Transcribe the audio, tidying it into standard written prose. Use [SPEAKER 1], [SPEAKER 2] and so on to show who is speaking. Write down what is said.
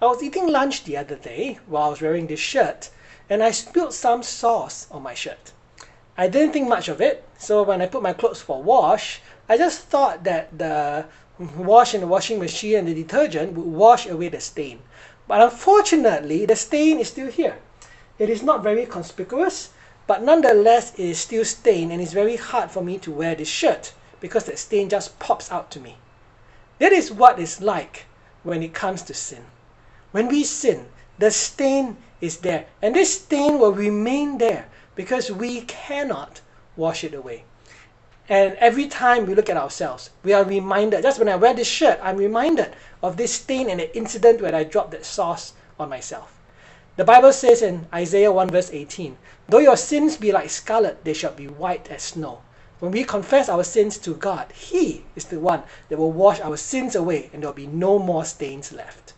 [SPEAKER 1] I was eating lunch the other day while I was wearing this shirt, and I spilled some sauce on my shirt. I didn't think much of it, so when I put my clothes for wash, I just thought that the wash in the washing machine and the detergent would wash away the stain. But unfortunately, the stain is still here. It is not very conspicuous, but nonetheless it is still stained, and it's very hard for me to wear this shirt because that stain just pops out to me. That is what it's like when it comes to sin. When we sin, the stain is there, and this stain will remain there because we cannot wash it away. And every time we look at ourselves, we are reminded, just when I wear this shirt, I'm reminded of this stain and the incident when I dropped that sauce on myself. The Bible says in Isaiah 1 verse 18, "Though your sins be like scarlet, they shall be white as snow." When we confess our sins to God, He is the one that will wash our sins away, and there will be no more stains left.